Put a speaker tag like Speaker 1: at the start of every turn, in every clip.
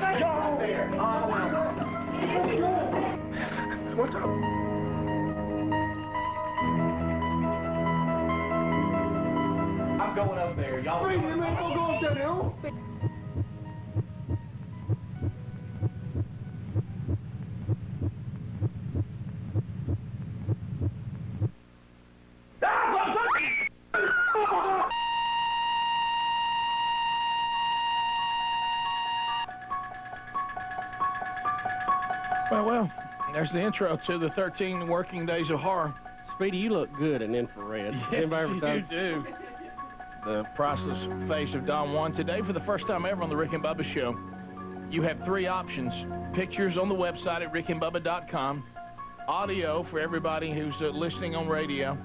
Speaker 1: Y'all there. What's up? I'm going up there. Y'all go up there now.
Speaker 2: Well, there's the intro to the 13 working days of horror.
Speaker 3: Speedy, you look good in infrared.
Speaker 2: Yes, you do. The priceless face of Don Juan. Today, for the first time ever on the Rick and Bubba Show, you have three options. Pictures on the website at rickandbubba.com, audio for everybody who's listening on radio,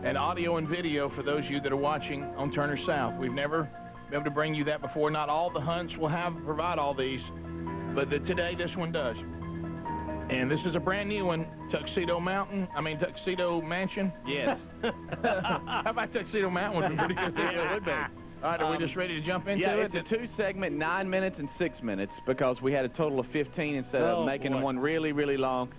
Speaker 2: and audio and video for those of you that are watching on Turner South. We've never been able to bring you that before. Not all the hunts will provide all these, but today this one does. And this is a brand new one, Tuxedo Mansion.
Speaker 3: Yes.
Speaker 2: How about Tuxedo Mountain would be pretty good.
Speaker 3: Yeah, it would be.
Speaker 2: All right, are we just ready to jump into it?
Speaker 4: Yeah, it's a two-segment, 9 minutes and 6 minutes, because we had a total of 15 instead of making one really, really long.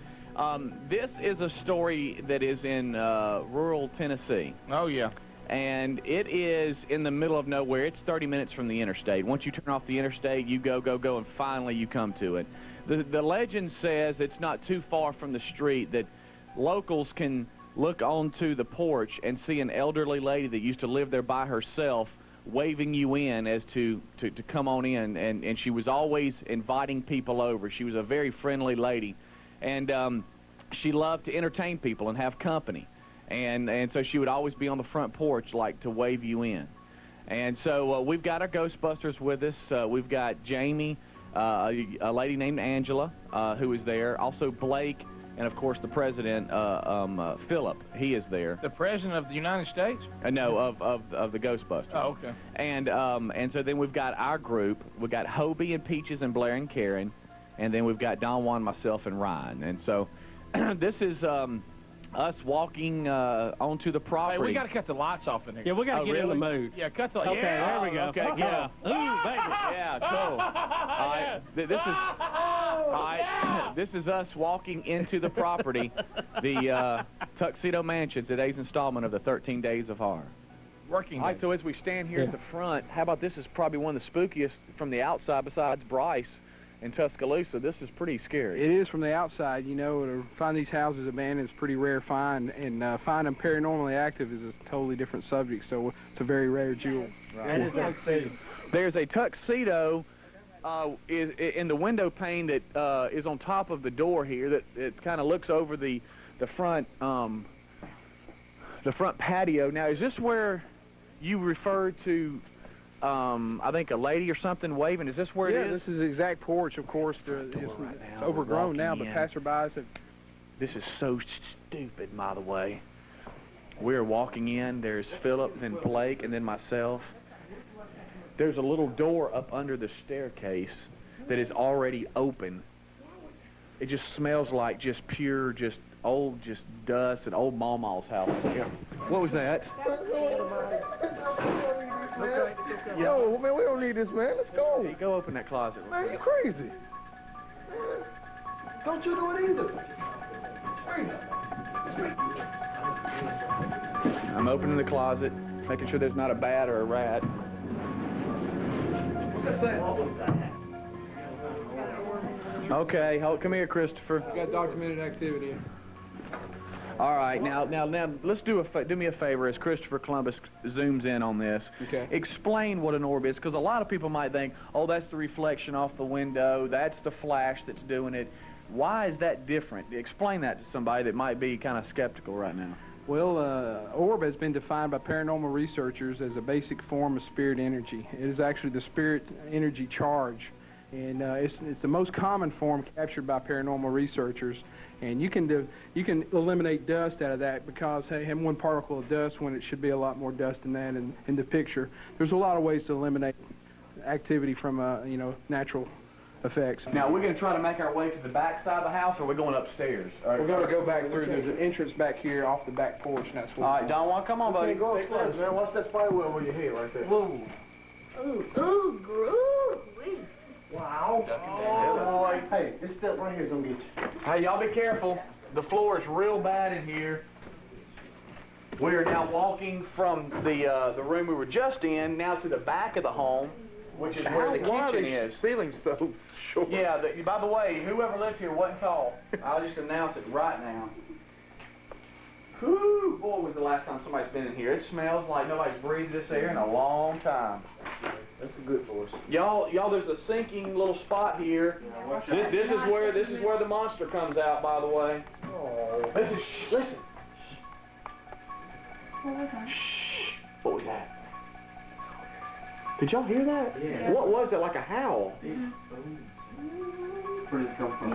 Speaker 4: This is a story that is in rural Tennessee.
Speaker 2: Oh, yeah.
Speaker 4: And it is in the middle of nowhere. It's 30 minutes from the interstate. Once you turn off the interstate, you go, and finally you come to it. The legend says it's not too far from the street that locals can look onto the porch and see an elderly lady that used to live there by herself waving you in as to come on in, and she was always inviting people over. She was a very friendly lady, and she loved to entertain people and have company, and so she would always be on the front porch like to wave you in. And so we've got our Ghostbusters with us. We've got Jamie, a lady named Angela, who is there. Also Blake, and of course the president, Philip. He is there.
Speaker 2: The president of the United States?
Speaker 4: No, of the Ghostbusters.
Speaker 2: Oh, okay.
Speaker 4: And so then we've got our group. We've got Hobie and Peaches and Blair and Karen, and then we've got Don Juan, myself, and Ryan. And so this is us walking onto the property.
Speaker 2: Hey, we got to cut the lights off in here.
Speaker 3: Yeah, we got to get in the mood.
Speaker 2: Yeah, cut the lights.
Speaker 3: Okay, there we go.
Speaker 4: Okay, yeah.
Speaker 3: Ooh, baby.
Speaker 4: Yeah, cool. All right, this is us walking into the property, the Tuxedo Mansion, today's installment of the 13 Days of Horror.
Speaker 2: Working.
Speaker 4: All right, so as we stand here at the front, how about this is probably one of the spookiest from the outside besides Bryce in Tuscaloosa. This is pretty scary.
Speaker 5: It is from the outside. You know, to find these houses abandoned is pretty rare find, and finding them paranormally active is a totally different subject, so it's a very rare jewel.
Speaker 4: Right. There's a tuxedo is in the window pane that is on top of the door here that it kind of looks over the front patio. Now, is this where you referred to I think a lady or something waving? Is this where it is?
Speaker 5: Yeah, this is the exact porch, of course. It's overgrown now, but passerbys have...
Speaker 4: This is so stupid, by the way. We're walking in. There's Philip and Blake and then myself. There's a little door up under the staircase that is already open. It just smells like just pure, just old, just dust at old Mama's house. Yeah. What was that?
Speaker 1: Yo, man, we don't need this, man. Let's go.
Speaker 4: Hey, go open that closet.
Speaker 1: Man, you crazy. Man, don't you do it either.
Speaker 4: I'm opening the closet, making sure there's not a bat or a rat.
Speaker 1: What's that?
Speaker 4: Okay, come here, Christopher.
Speaker 5: Got documented activity.
Speaker 4: All right, now, let's do me a favor as Christopher Columbus zooms in on this.
Speaker 5: Okay.
Speaker 4: Explain what an orb is, because a lot of people might think, oh, that's the reflection off the window, that's the flash that's doing it. Why is that different? Explain that to somebody that might be kind of skeptical right now.
Speaker 5: Well, orb has been defined by paranormal researchers as a basic form of spirit energy. It is actually the spirit energy charge, and it's the most common form captured by paranormal researchers. And you can eliminate dust out of that because, hey, having one particle of dust when it should be a lot more dust than that in the picture. There's a lot of ways to eliminate activity from natural effects.
Speaker 4: Now, we're going to try to make our way to the back side of the house, or we're going upstairs?
Speaker 5: We're going to go back through the entrance back here off the back porch, and that's what.
Speaker 4: All right, Don Juan, come on, buddy.
Speaker 1: Go upstairs, man. Watch that spider web where you hit right there.
Speaker 5: Whoa.
Speaker 6: Ooh, groovy.
Speaker 1: Wow.
Speaker 2: Boy.
Speaker 1: Hey, this step right here is gonna get you.
Speaker 2: Hey, y'all be careful. The floor is real bad in here. We are now walking from the room we were just in now to the back of the home, which is where the kitchen is.
Speaker 1: Ceiling's so short.
Speaker 2: Yeah, by the way, whoever lives here wasn't tall. I'll just announce it right now. Whew, boy, was the last time somebody's been in here. It smells like nobody's breathed this air in a long time.
Speaker 1: That's good for us.
Speaker 2: Y'all, there's a sinking little spot here. This is where the monster comes out, by the way.
Speaker 1: Oh.
Speaker 2: Listen, listen.
Speaker 6: What was that?
Speaker 2: Shh. What was that? Did y'all hear that?
Speaker 1: Yeah.
Speaker 2: What was it? Like a howl?
Speaker 1: Where did it come from?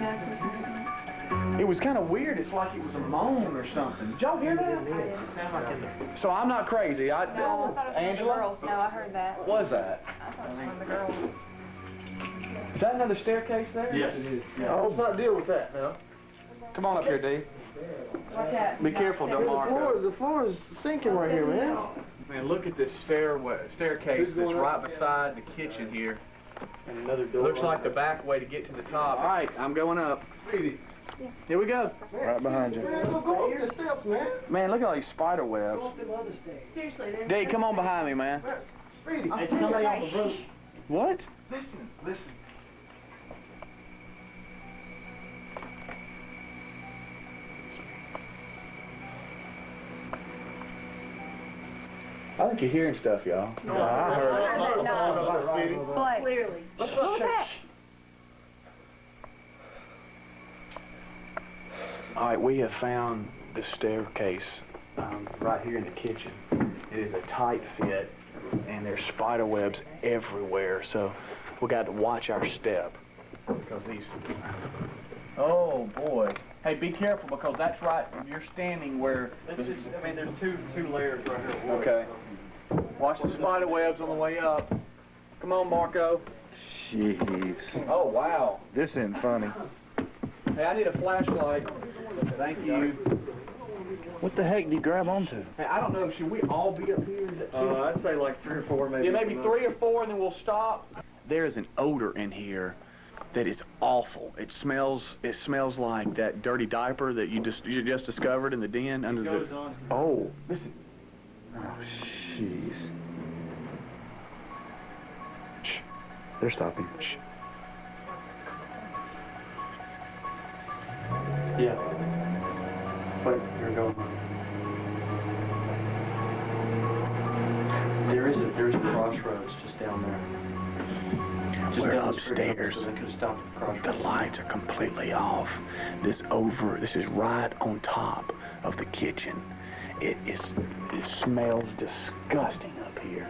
Speaker 2: It was kind of weird. It's like it was a moan or something. Did y'all hear that? So I'm not crazy.
Speaker 6: No, I thought it was one of the
Speaker 2: Angela?
Speaker 6: girls. No, I heard that.
Speaker 2: What was that?
Speaker 6: I thought it was one of the girls.
Speaker 2: Is that another staircase there?
Speaker 1: Yes, it is. Yeah. Oh, let's not deal with that now.
Speaker 2: Come on up here, D.
Speaker 6: Watch out.
Speaker 2: Be careful, don't mark up.
Speaker 1: The floor is sinking right here, man.
Speaker 2: Man, look at this staircase that's right beside the kitchen here.
Speaker 1: And another door.
Speaker 2: Looks like the back way to get to the top. All right, I'm going up. Here we go.
Speaker 1: Right behind you. Man, go up the steps, man.
Speaker 2: Man, look at all these spider webs.
Speaker 6: Seriously,
Speaker 2: D, come on behind me, man.
Speaker 1: Speedy.
Speaker 6: It's somebody on the roof.
Speaker 2: What?
Speaker 1: Listen.
Speaker 2: I think you're hearing stuff, y'all.
Speaker 1: No, I heard.
Speaker 6: No. Blake. Clearly.
Speaker 1: Let's
Speaker 6: What was that?
Speaker 2: All right, we have found the staircase right here in the kitchen. It is a tight fit, and there's spider webs everywhere, so we got to watch our step because these. Oh boy! Hey, be careful because that's right. You're standing where.
Speaker 1: there's two layers right here.
Speaker 2: Okay. Watch the spider webs on the way up. Come on, Marco.
Speaker 7: Jeez.
Speaker 2: Oh wow!
Speaker 7: This isn't funny.
Speaker 2: Hey, I need a flashlight. Thank you.
Speaker 7: What the heck do you grab onto?
Speaker 2: Hey, I don't know. Should we all be up here? Is that too
Speaker 1: I'd say like 3 or 4 maybe.
Speaker 2: Yeah, maybe 3 or 4, and then we'll stop. There is an odor in here that is awful. It smells like that dirty diaper that you just discovered in the den under the. Oh, listen.
Speaker 7: Oh, jeez. Shh. They're stopping. Shh.
Speaker 1: Yeah. Wait, you're going. There's a crossroads just down there. Just
Speaker 2: We're
Speaker 1: down the street,
Speaker 2: upstairs.
Speaker 1: so they could have stopped at the crossroads.
Speaker 2: The lights are completely off. This is right on top of the kitchen. It smells disgusting up here.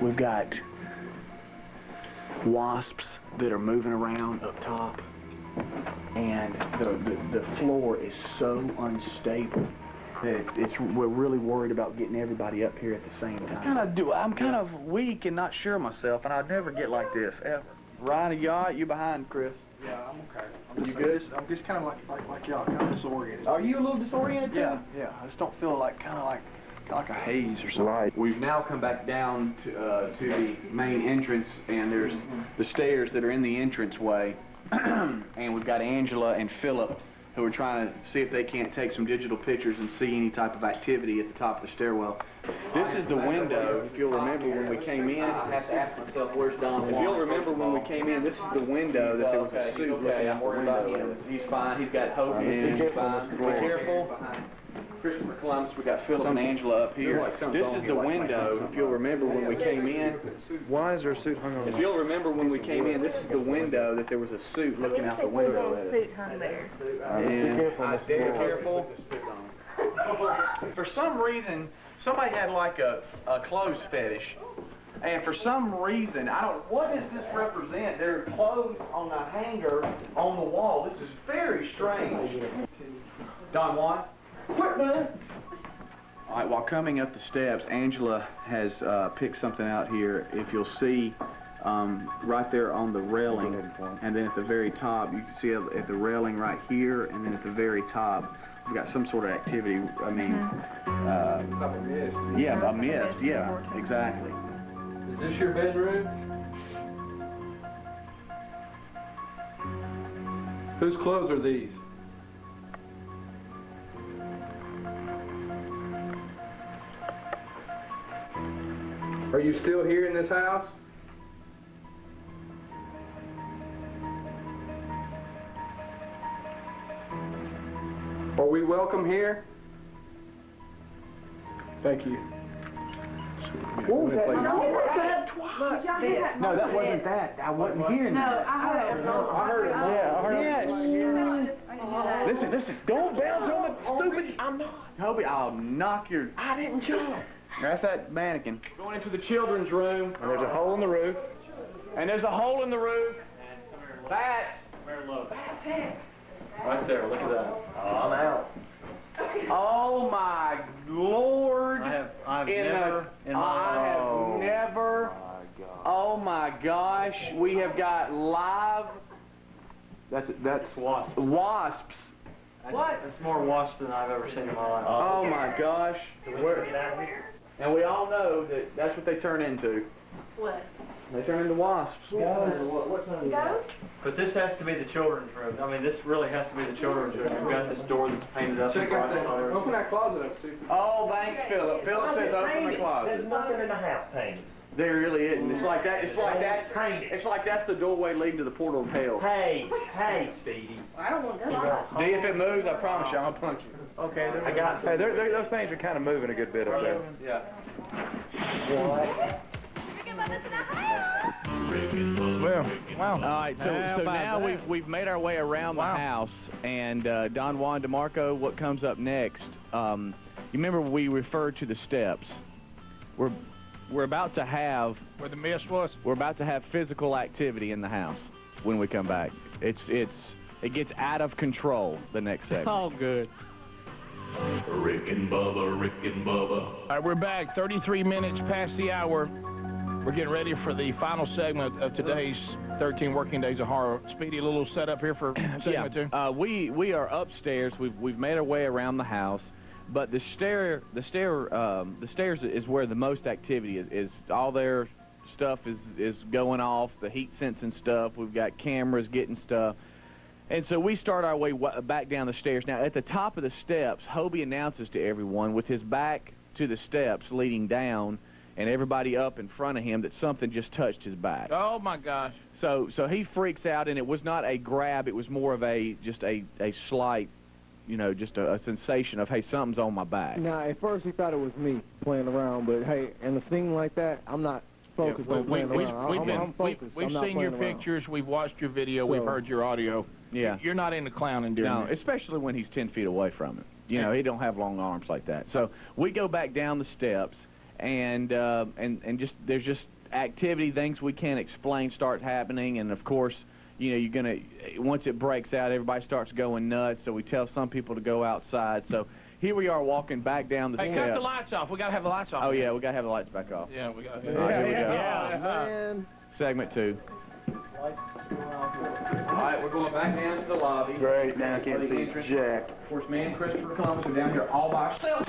Speaker 2: We've got wasps that are moving around up top, and the floor is so unstable that we're really worried about getting everybody up here at the same time. I'm kind of weak and not sure of myself, and I'd never get like this ever. Ryan, you behind, Chris?
Speaker 5: Yeah, I'm okay.
Speaker 2: You good?
Speaker 5: I'm just kind of like y'all, kind of disoriented.
Speaker 2: Are you a little disoriented too?
Speaker 5: Yeah. I just don't feel like kind of like a haze or something.
Speaker 7: Right.
Speaker 2: We've now come back down to the main entrance, and there's the stairs that are in the entranceway, and we've got Angela and Philip who are trying to see if they can't take some digital pictures and see any type of activity at the top of the stairwell. This is the window. If you'll remember when we came in, I have to ask myself, where's Don? If you'll remember when we came in, this is the window that there was a suit looking out the window. He's fine. He's got hope. He's fine. Be careful. Christopher Columbus, we got Philip and Angela up here. This is the window. If you'll remember when we came in.
Speaker 7: Why is there a suit hung on?
Speaker 2: If you'll remember when we came in, this is the window that there was a suit looking out the window at us.
Speaker 6: Suit hung there.
Speaker 2: And be careful. For some reason, somebody had like a clothes fetish. And for some reason, what does this represent? There are clothes on a hanger on the wall. This is very strange. Don Juan? Quick, man. All right, while coming up the steps, Angela has picked something out here. If you'll see right there on the railing, and then at the very top, you can see at the railing right here, and then at the very top, we've got some sort of activity. I mean, a mist. Yeah, exactly.
Speaker 1: Is this your bedroom?
Speaker 5: Whose clothes are these? Are you still here in this house? Are we welcome here? Thank you.
Speaker 6: What was that? No, that wasn't that. I wasn't hearing that. No, I heard it.
Speaker 7: Yeah, I heard it.
Speaker 4: Listen, don't bounce on the stupid. I'm not. Toby, I'll knock your.
Speaker 6: I didn't jump.
Speaker 4: That's that mannequin. Going into the children's room.
Speaker 7: And there's a hole in the roof.
Speaker 4: And there's a hole in the roof. Bats.
Speaker 7: Right there, look at that. Oh, I'm out.
Speaker 4: Oh my Lord!
Speaker 7: I've never.
Speaker 4: Oh my gosh! We have got live. That's
Speaker 7: Wasps.
Speaker 4: wasps.
Speaker 7: That's more wasps than I've ever seen in my life.
Speaker 4: Oh my gosh! And we all know that that's what they turn into.
Speaker 6: What?
Speaker 4: They turn into wasps.
Speaker 6: Ghost?
Speaker 7: But this has to be the children's room. I mean, this really has to be the children's room. We've got this door that's painted up.
Speaker 5: Check out that. Open that closet up, Steve.
Speaker 4: Oh, thanks, Philip. Philip says open the closet.
Speaker 8: There's nothing in the house painted.
Speaker 4: There really isn't. It's like that. It's like that's the doorway leading to the portal of hell.
Speaker 8: Hey, Speedy.
Speaker 6: I don't want to.
Speaker 4: D, if it moves, I promise you, I'm gonna punch you.
Speaker 8: Okay, I got
Speaker 7: Hey, those things are kind of moving a good bit up there.
Speaker 4: Yeah.
Speaker 2: Well, wow.
Speaker 4: All right, so now we've made our way around the house, and Don Juan DeMarco, what comes up next? You remember we referred to the steps. We're about to have
Speaker 2: Where the mist was.
Speaker 4: we're about to have physical activity in the house when we come back. It gets out of control the next segment.
Speaker 3: Oh, good.
Speaker 9: Rick and Bubba.
Speaker 2: All right, we're back. 33 minutes past the hour. We're getting ready for the final segment of today's 13 Working Days of Horror. Speedy, a little setup here for segment two.
Speaker 4: We are upstairs. We've made our way around the house, but the stairs is where the most activity is. All their stuff is going off. The heat sensing stuff. We've got cameras getting stuff. And so we start our way back down the stairs. Now, at the top of the steps, Hobie announces to everyone with his back to the steps leading down and everybody up in front of him that something just touched his back.
Speaker 2: Oh, my gosh.
Speaker 4: So he freaks out, and it was not a grab. It was more of just a slight, just a sensation of, hey, something's on my back.
Speaker 10: Now, at first he thought it was me playing around, but, hey, in a scene like that, I'm not focused on playing around. I'm focused.
Speaker 2: We've seen your pictures. We've watched your video. We've heard your audio.
Speaker 4: Yeah.
Speaker 2: You're not into clowning, during
Speaker 4: No,
Speaker 2: this.
Speaker 4: especially when he's 10 feet away from him. He don't have long arms like that. So we go back down the steps, and just there's just activity, things we can't explain start happening, and of course, you're gonna once it breaks out, everybody starts going nuts. So we tell some people to go outside. So here we are walking back down the
Speaker 2: Hey,
Speaker 4: steps.
Speaker 2: cut the lights off. We gotta have the lights off.
Speaker 4: Oh yeah, we gotta have the lights back off.
Speaker 2: Yeah, we gotta.
Speaker 4: All right, here we go.
Speaker 2: Yeah.
Speaker 10: Man.
Speaker 4: Segment 2.
Speaker 5: All right, we're going back down to the lobby.
Speaker 7: Great, now I can't see jack.
Speaker 5: Of course, me and Christopher Columbus are down here all by ourselves.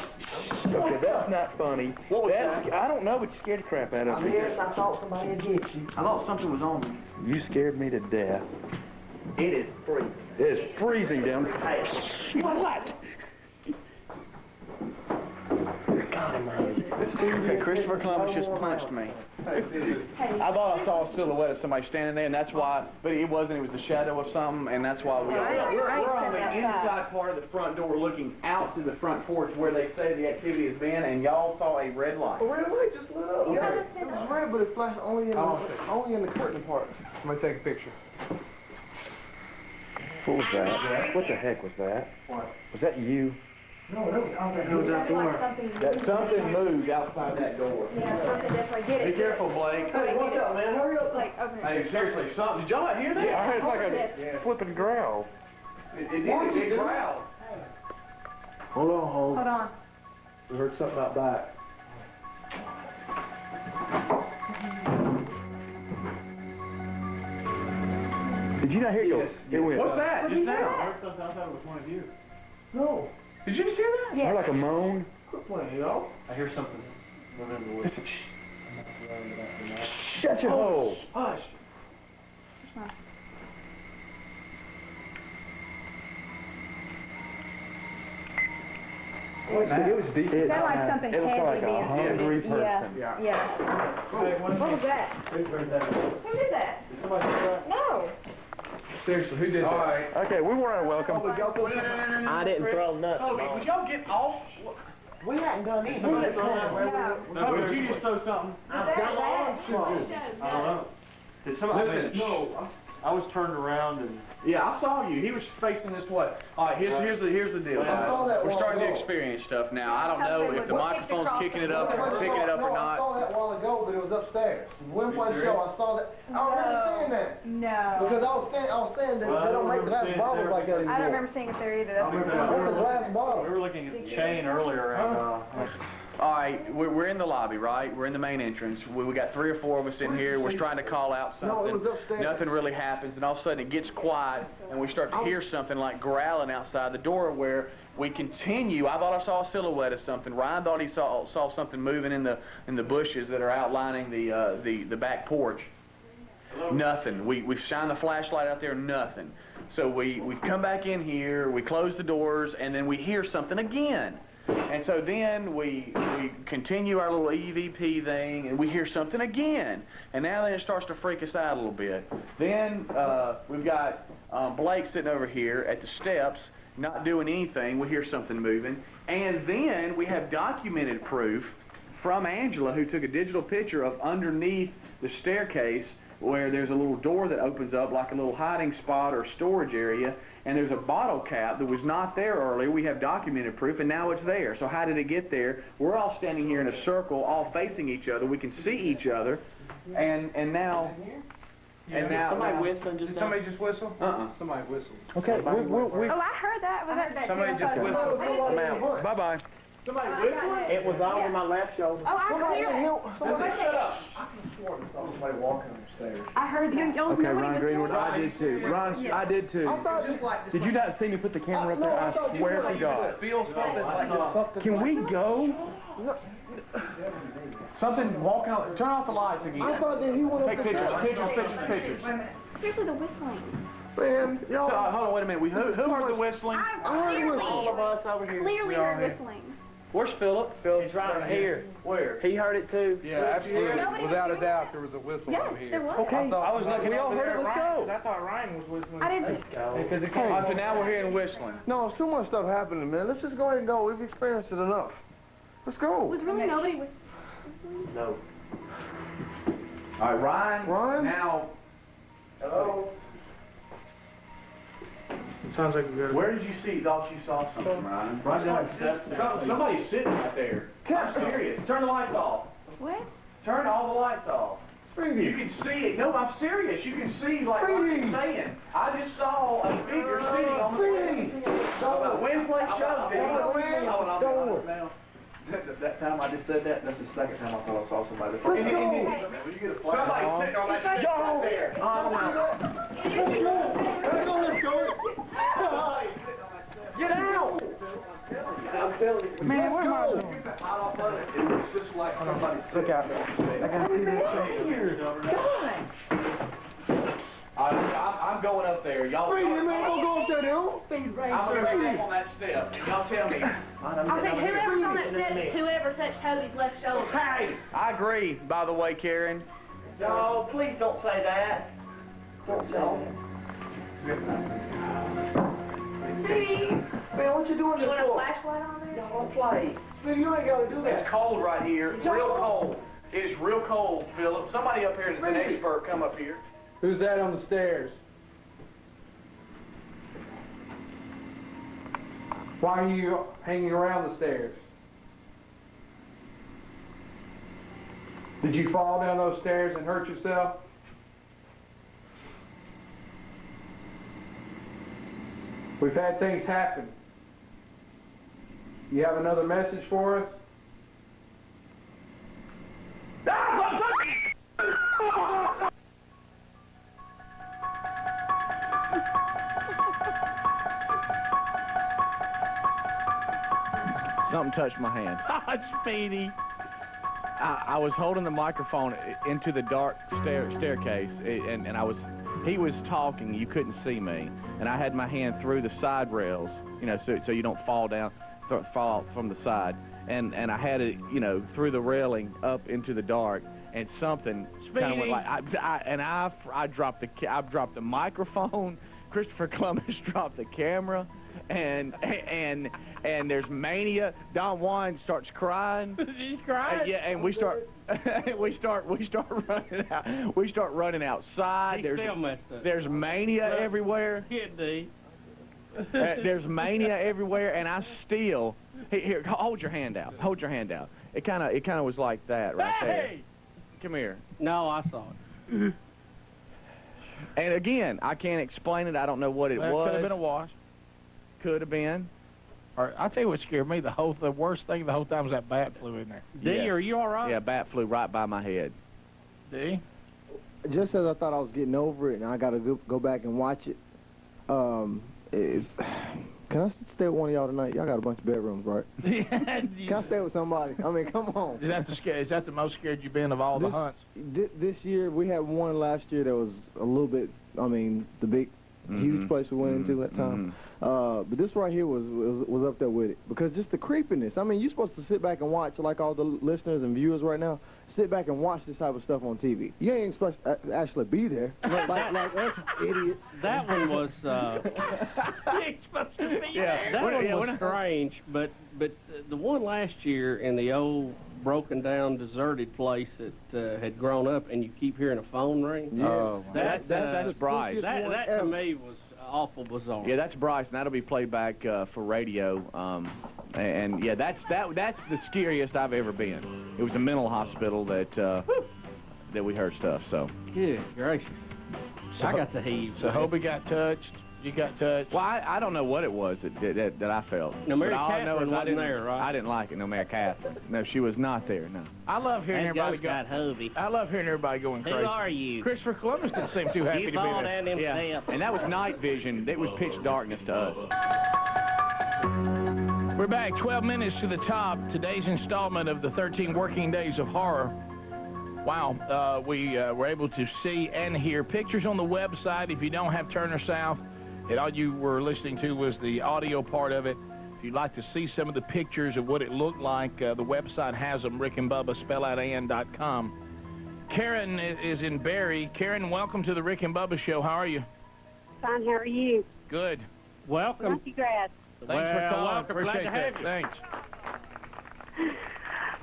Speaker 7: Okay, that's not funny.
Speaker 5: What was that?
Speaker 7: I don't know, but you scared the crap out of me.
Speaker 8: Yes, I thought somebody had hit you.
Speaker 5: I thought something was on me.
Speaker 7: You scared me to death.
Speaker 8: It is freezing.
Speaker 7: It's freezing down.
Speaker 8: Hey, what? God almighty.
Speaker 4: Okay, Christopher Columbus just punched me. I thought I saw a silhouette of somebody standing there, and that's why, but it wasn't. It was the shadow of something, and that's why we're on the inside part of the front door looking out to the front porch where they say the activity has been, and y'all saw a red light.
Speaker 5: The red light just lit up.
Speaker 10: Okay. It was red, but it flashed only in the curtain part.
Speaker 5: I'm going to take a picture.
Speaker 7: What was that? What the heck was that?
Speaker 5: What?
Speaker 7: Was that you?
Speaker 8: No, that was that door.
Speaker 4: That something moved outside that door.
Speaker 6: Yeah, something different. Get it.
Speaker 4: Be careful, Blake.
Speaker 8: Hey, what's up, man? Hurry up.
Speaker 6: Like, open it.
Speaker 4: Hey, seriously, something. Did y'all not hear that?
Speaker 7: I heard like a flipping growl.
Speaker 4: It growled.
Speaker 7: Hold on, hold.
Speaker 6: Hold on.
Speaker 7: We heard something about that. Did you not hear it? It went.
Speaker 4: What's that? Just now.
Speaker 7: I heard something. I thought it was one of you.
Speaker 4: No. Did you just hear that?
Speaker 7: I heard like a moan.
Speaker 8: I hear something.
Speaker 7: Listen, shut your hole.
Speaker 4: Hush.
Speaker 5: It was deep.
Speaker 6: It sounded like something
Speaker 8: it was
Speaker 6: heavy
Speaker 8: like a
Speaker 6: being
Speaker 8: hungry
Speaker 6: spewed.
Speaker 8: person.
Speaker 6: Yeah. What was that? Who did that? No.
Speaker 5: Seriously, who did that? All right.
Speaker 8: Okay, we weren't welcome.
Speaker 3: I didn't throw nothing.
Speaker 1: Would y'all get off?
Speaker 8: We hadn't done anything.
Speaker 1: No, did you just throw something?
Speaker 6: Was that bad?
Speaker 7: I don't know. Did somebody? No. I was turned around and.
Speaker 4: Yeah, I saw you. He was facing this way. All right, here's the deal, guys. We're starting to experience stuff now. I don't know if the microphone's kicking it up or picking it up or
Speaker 8: I
Speaker 4: not.
Speaker 8: saw that a while ago, but it was upstairs. When was the show? I saw that. I don't remember seeing that.
Speaker 6: No.
Speaker 8: Because I was saying that they don't make glass bottles like that anymore.
Speaker 6: I don't remember seeing it there either. That's
Speaker 8: That's a glass bottle.
Speaker 7: We were looking at the chain earlier and,
Speaker 4: All right, we're in the lobby, right? We're in the main entrance. We got 3 or 4 of us in here. We're trying to call out something.
Speaker 8: No, it was upstairs.
Speaker 4: Nothing really happens, and all of a sudden it gets quiet, and we start to hear something like growling outside the door where we continue. I thought I saw a silhouette of something. Ryan thought he saw something moving in the bushes that are outlining the back porch. Nothing. We shined the flashlight out there, nothing. So we come back in here, we close the doors, and then we hear something again. And so then we continue our little EVP thing, and we hear something again. And now then it starts to freak us out a little bit. Then we've got Blake sitting over here at the steps, not doing anything. We hear something moving. And then we have documented proof from Angela, who took a digital picture of underneath the staircase where there's a little door that opens up like a little hiding spot or storage area, and there's a bottle cap that was not there earlier. We have documented proof, and now it's there. So how did it get there? We're all standing here in a circle, all facing each other. We can see each other, and now... And now...
Speaker 3: Somebody whistling just
Speaker 5: Did somebody just whistle? Somebody whistled.
Speaker 8: Okay, we
Speaker 6: Oh, I heard that. Was that
Speaker 5: Somebody just whistled. I'm out. Bye-bye.
Speaker 1: Somebody whistling?
Speaker 8: It was over my left shoulder.
Speaker 6: Oh, I could hear it.
Speaker 1: Shut up.
Speaker 8: Somebody walking upstairs.
Speaker 6: I heard you.
Speaker 10: Okay, Ron Greenwood, I did too. Ron, I did too. Did you not see me put the camera up there? I swear to God.
Speaker 5: Feel something like
Speaker 10: Can we go?
Speaker 4: Something walking out. Turn off the lights again.
Speaker 8: I thought that he went up
Speaker 4: Take
Speaker 8: the
Speaker 4: pictures,
Speaker 8: stairs.
Speaker 4: pictures.
Speaker 6: Seriously, the whistling.
Speaker 8: Man,
Speaker 4: So,
Speaker 8: y'all.
Speaker 4: hold on, wait a minute. Who heard the whistling?
Speaker 3: All of us over here.
Speaker 6: Clearly heard whistling.
Speaker 4: Where's Philip?
Speaker 3: He's right here.
Speaker 4: Where?
Speaker 3: He heard it too.
Speaker 5: Yeah, absolutely.
Speaker 6: Nobody
Speaker 5: Without a
Speaker 6: was
Speaker 5: doubt, there was a whistle
Speaker 6: Yes,
Speaker 5: over here.
Speaker 6: there was.
Speaker 3: Okay.
Speaker 5: I was looking
Speaker 3: We all
Speaker 5: over
Speaker 3: heard
Speaker 5: there
Speaker 3: it. Let's
Speaker 5: at
Speaker 3: go.
Speaker 5: I thought Ryan was whistling.
Speaker 6: I didn't.
Speaker 5: Because it came
Speaker 4: So now we're hearing whistling.
Speaker 8: No, too much stuff happening, man. Let's just go ahead and go. We've experienced it enough. Let's go.
Speaker 6: Was really nobody was.
Speaker 7: No.
Speaker 4: All right,
Speaker 8: Ryan?
Speaker 4: Now,
Speaker 8: Hello.
Speaker 5: Sounds like we got.
Speaker 4: where did you thought you saw something, Ryan? Right down the steps. Somebody's sitting right there. I'm serious. Turn the lights off.
Speaker 6: What?
Speaker 4: Turn all the lights off. You can see it. No, I'm serious. You can see, like what I'm saying. I just saw a figure sitting on the screen. Wind play show.
Speaker 7: That time I just said that, that's the second time I thought I saw somebody.
Speaker 4: Somebody's sitting on that stage right there.
Speaker 8: Get out! I'm telling you.
Speaker 5: Man, where am I going?
Speaker 4: It was just like somebody.
Speaker 5: Look out. I got to see that.
Speaker 4: I'm going up there. Y'all.
Speaker 8: Man, don't go up there, though.
Speaker 4: I'm going to go on that step, and y'all tell me.
Speaker 6: I think whoever's on that set, whoever touched Toby's left shoulder.
Speaker 4: Hey! I agree, by the way, Karen.
Speaker 8: No, please don't say that. Don't say that.
Speaker 6: Stevie,
Speaker 8: Man, what you doing
Speaker 6: you
Speaker 8: this
Speaker 6: want a
Speaker 8: for?
Speaker 6: flashlight on there?
Speaker 8: Don't play. Steve, you ain't got to do that.
Speaker 4: It's cold right here. It's real cold. It is real cold, Philip. Somebody up here that's an expert, come up here.
Speaker 5: Who's that on the stairs? Why are you hanging around the stairs? Did you fall down those stairs and hurt yourself? We've had things happen. You have another message for us?
Speaker 4: Something touched my hand.
Speaker 2: Speedy.
Speaker 4: I was holding the microphone into the dark staircase, and he was talking. You couldn't see me, and I had my hand through the side rails, you know, so you don't fall down. fall out from the side, and I had it, you know, through the railing up into the dark, and something kind of went like I dropped the microphone. Christopher Columbus dropped the camera, and there's mania. Don Juan starts crying.
Speaker 2: He's crying.
Speaker 4: Yeah, and we start running out. We start running outside. There's mania everywhere. There's mania everywhere, and I still here. Hold your hand out. Hold your hand out. It kind of was like that right there. Come here.
Speaker 3: No, I saw it.
Speaker 4: And again, I can't explain it. I don't know what it was.
Speaker 2: Could have been a wash.
Speaker 4: Could have been.
Speaker 2: Or I'll tell you what scared me. The worst thing the whole time was that bat flew in there.
Speaker 3: D, are you all right?
Speaker 4: Yeah, bat flew right by my head.
Speaker 2: D?
Speaker 10: Just as I thought I was getting over it, and I got to go back and watch it. Can I stay with one of y'all tonight? Y'all got a bunch of bedrooms, right? Can I stay with somebody? I mean, come on.
Speaker 2: Is that the most scared you've been of all the hunts?
Speaker 10: This year, we had one last year that was a little bit, I mean, the big, huge place we went into that time. But this right here was up there with it. Because just the creepiness. I mean, you're supposed to sit back and watch, like all the listeners and viewers right now, sit back and watch this type of stuff on TV. You ain't supposed to actually be there. like us idiots.
Speaker 3: That one was,
Speaker 2: You ain't supposed to be there.
Speaker 3: that one was strange, but the one last year in the old broken down deserted place that had grown up, and you keep hearing a phone ring.
Speaker 10: Yeah.
Speaker 4: Oh, that's Bryce.
Speaker 3: That to me was awful bizarre.
Speaker 4: Yeah, that's Bryce, and that'll be played back for radio. And yeah, that's the scariest I've ever been. It was a mental hospital that we heard stuff. So.
Speaker 3: Good gracious. I got the heave.
Speaker 2: So Hobie got touched. You got touched.
Speaker 4: Well, I don't know what it was that I felt.
Speaker 3: No, Mary
Speaker 4: Catherine
Speaker 3: wasn't there, right?
Speaker 4: I didn't like it. No, Mary Catherine. No, she was not there. No.
Speaker 2: I love hearing everybody go.
Speaker 3: Hobie.
Speaker 2: I love hearing everybody going crazy.
Speaker 3: Who are you?
Speaker 2: Christopher Columbus didn't seem too happy to be there.
Speaker 4: Yeah, and that was night vision. It was pitch darkness to us.
Speaker 2: We're back 12 minutes to the top. Today's installment of the 13 Working Days of Horror. Wow, we were able to see and hear pictures on the website. If you don't have Turner South, and all you were listening to was the audio part of it, if you'd like to see some of the pictures of what it looked like, the website has them, rickandbubba.com. Karen is in Barry. Karen, welcome to the Rick and Bubba Show. How are you?
Speaker 6: Fine, how are you?
Speaker 2: Good.
Speaker 3: Welcome.
Speaker 6: Lucky grass.
Speaker 2: Thanks for calling.
Speaker 3: Welcome.
Speaker 2: Appreciate
Speaker 3: Glad to have
Speaker 2: that.
Speaker 3: you.
Speaker 2: Thanks.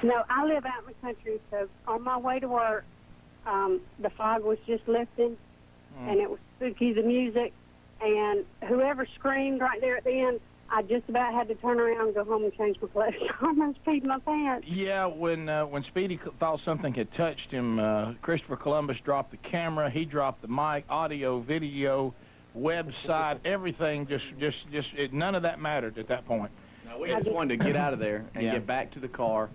Speaker 6: No, I live out in the country, so on my way to work, the fog was just lifting, and it was spooky, the music, and whoever screamed right there at the end, I just about had to turn around and go home and change my clothes. I almost peed my pants.
Speaker 2: Yeah, when Speedy thought something had touched him, Christopher Columbus dropped the camera, he dropped the mic, audio, video, website, everything. None of that mattered at that point.
Speaker 4: No, we just wanted to get out of there and get back to the car,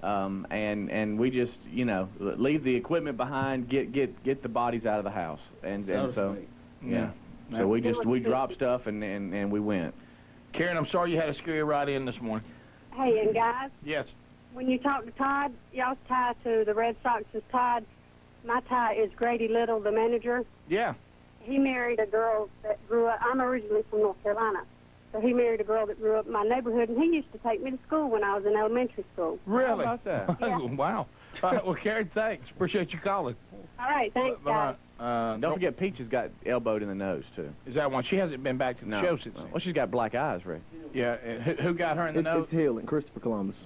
Speaker 4: and we just, you know, leave the equipment behind, get the bodies out of the house, and so yeah. So we dropped stuff and we went.
Speaker 2: Karen, I'm sorry you had a scary ride in this morning.
Speaker 6: Hey, and guys,
Speaker 2: Yes.
Speaker 6: when you talk to Todd, y'all's tie to the Red Sox is Todd. My tie is Grady Little, the manager.
Speaker 2: Yeah.
Speaker 6: He married a girl that grew up, I'm originally from North Carolina, so he married a girl that grew up in my neighborhood, and he used to take me to school when I was in elementary school.
Speaker 2: Really?
Speaker 4: How about that?
Speaker 6: Yeah.
Speaker 2: Wow. All right, well, Karen, thanks. Appreciate you calling.
Speaker 6: All right, thanks, guys.
Speaker 4: Don't forget, Peaches got elbowed in the nose, too.
Speaker 2: Is that one? She hasn't been back to the show since.
Speaker 4: Well, she's got black eyes, Rick.
Speaker 2: Yeah. Who got her in the nose?
Speaker 10: It's healing. Christopher Columbus.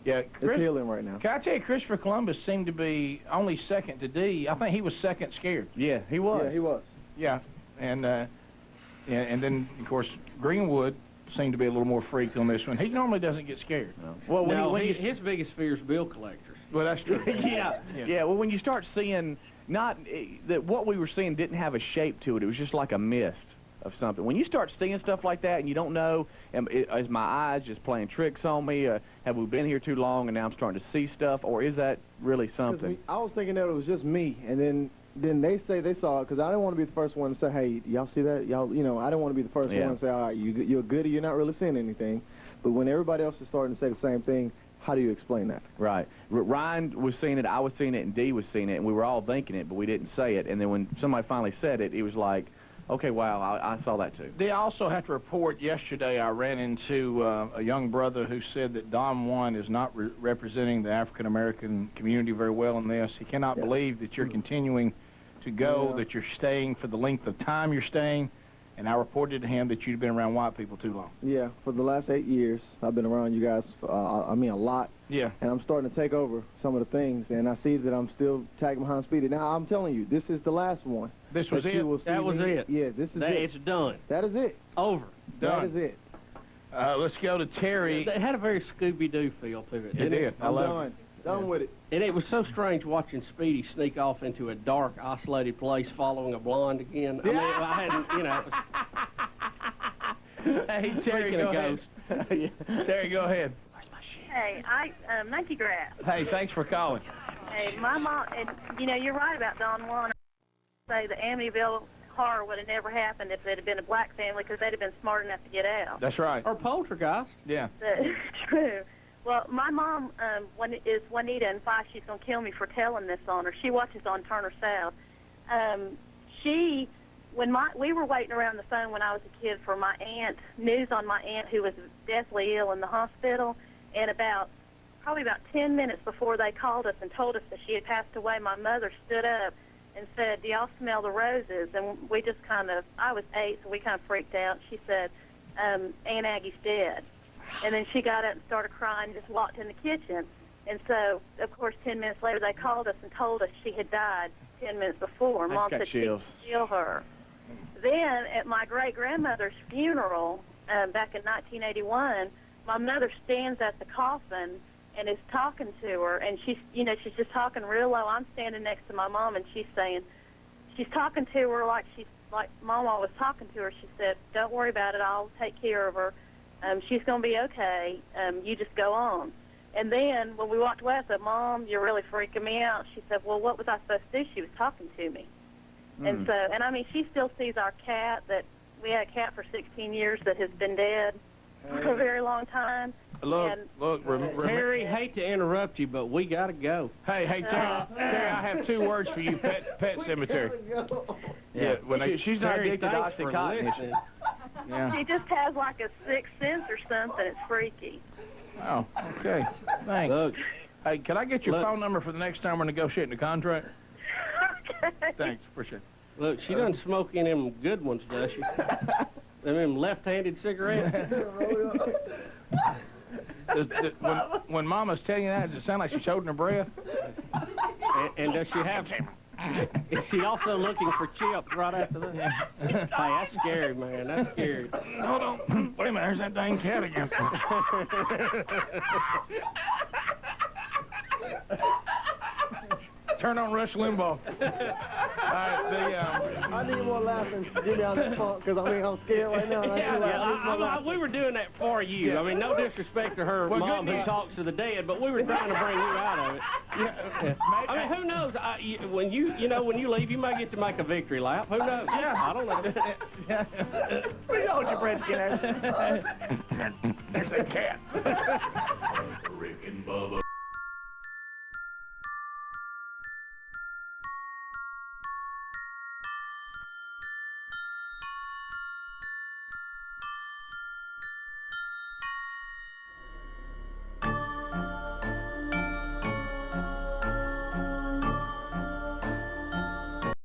Speaker 2: Yeah.
Speaker 10: It's healing right now.
Speaker 2: Can I tell you, Christopher Columbus seemed to be only second to D. I think he was second scared.
Speaker 4: Yeah, he was.
Speaker 10: Yeah, he was.
Speaker 2: Yeah. And then, of course, Greenwood seemed to be a little more freaked on this one. He normally doesn't get scared.
Speaker 4: No. Well,
Speaker 3: his biggest fear is bill collectors.
Speaker 2: Well, that's true.
Speaker 4: Yeah. Well, when you start seeing that what we were seeing didn't have a shape to it. It was just like a mist of something. When you start seeing stuff like that and you don't know, is my eyes just playing tricks on me? Have we been here too long and now I'm starting to see stuff? Or is that really something?
Speaker 10: I was thinking that it was just me, and then they say they saw it, because I didn't want to be the first one to say, hey, y'all see that? Y'all, you know, I didn't want to be the first one to say, all right, you're a goodie, you're not really seeing anything. But when everybody else is starting to say the same thing, how do you explain that?
Speaker 4: Right. Ryan was seeing it, I was seeing it, and Dee was seeing it, and we were all thinking it, but we didn't say it. And then when somebody finally said it, it was like, Okay, wow, I saw that too.
Speaker 2: They also have to report yesterday I ran into a young brother who said that Don Juan is not representing the African-American community very well in this. He cannot believe that you're continuing to go, that you're staying for the length of time you're staying, and I reported to him that you'd been around white people too long.
Speaker 10: Yeah, for the last 8 years, I've been around you guys, I mean, a lot.
Speaker 2: Yeah.
Speaker 10: And I'm starting to take over some of the things, and I see that I'm still tagging behind Speedy. Now, I'm telling you, this is the last one.
Speaker 2: This was it?
Speaker 3: That was it.
Speaker 10: Yeah, this is it.
Speaker 3: It's done.
Speaker 10: That is it.
Speaker 3: Over.
Speaker 10: That is it.
Speaker 2: Let's go to Terry.
Speaker 3: It had a very Scooby-Doo feel to it.
Speaker 2: It did. I love it.
Speaker 10: Done with it.
Speaker 3: And it was so strange watching Speedy sneak off into a dark, isolated place following a blonde again. I mean, I hadn't, you know.
Speaker 2: Hey, Terry, go ahead. Terry, go ahead.
Speaker 11: Hey, Monkey Grass.
Speaker 2: Hey, thanks for calling.
Speaker 11: Hey, my mom, and you know, you're right about Don Juan. Say the Amityville horror would have never happened if it had been a black family, because they'd have been smart enough to get out.
Speaker 2: That's right.
Speaker 3: Or Poltergeist.
Speaker 2: Yeah.
Speaker 11: True. Well, my mom is Juanita, and she's going to kill me for telling this on her. She watches on Turner South. We were waiting around the phone when I was a kid for my aunt, news on my aunt who was deathly ill in the hospital, and probably about 10 minutes before they called us and told us that she had passed away, my mother stood up and said, "Do y'all smell the roses?" And we just I was 8, so we kind of freaked out. She said, "Aunt Aggie's dead." And then she got up and started crying and just walked in the kitchen. And so, of course, 10 minutes later, they called us and told us she had died 10 minutes before. Mom said she could kill her. Then, at my great-grandmother's funeral back in 1981, my mother stands at the coffin and is talking to her. And she's just talking real low. I'm standing next to my mom, and she's talking to her like Mama was talking to her. She said, "Don't worry about it. I'll take care of her. She's going to be okay. You just go on." And then when we walked away, I said, "Mom, you're really freaking me out." She said, "Well, what was I supposed to do?" She was talking to me. And so, and I mean, she still sees our cat that we had a cat for 16 years that has been dead for a very long time.
Speaker 2: Look,
Speaker 3: Terry, hate to interrupt you, but we got to go.
Speaker 2: Hey, Terry, I have 2 words for you, pet cemetery. Yeah, she's not addicted to Oxycontin. Yeah.
Speaker 11: She just has like a 6th sense or something. It's freaky.
Speaker 2: Oh, okay. Thanks. Look, hey, can I get your phone number for the next time we're negotiating the contract?
Speaker 11: Okay.
Speaker 2: Thanks. Appreciate it.
Speaker 3: Look, she doesn't smoke any of them good ones, does she? Them left-handed cigarettes?
Speaker 2: When Mama's telling you that, does it sound like she's holding her breath?
Speaker 3: And does she have... Is she also looking for chips right after that? Hey, that's scary, man. That's scary.
Speaker 2: Hold on. Wait a minute. There's that dang cat again. Turn on Rush Limbaugh. All right,
Speaker 10: I need more laughing. Get me out of that funk, because I mean, I'm scared right now.
Speaker 3: We were doing that for you. I mean, no disrespect to her mom who talks to the dead, but we were trying to bring you out of it. I mean, who knows? When you leave, you may get to make a victory lap. Who knows? Yeah, I don't know.
Speaker 2: Hold your breath, Skinner. There's a cat.
Speaker 9: Rick and Bubba.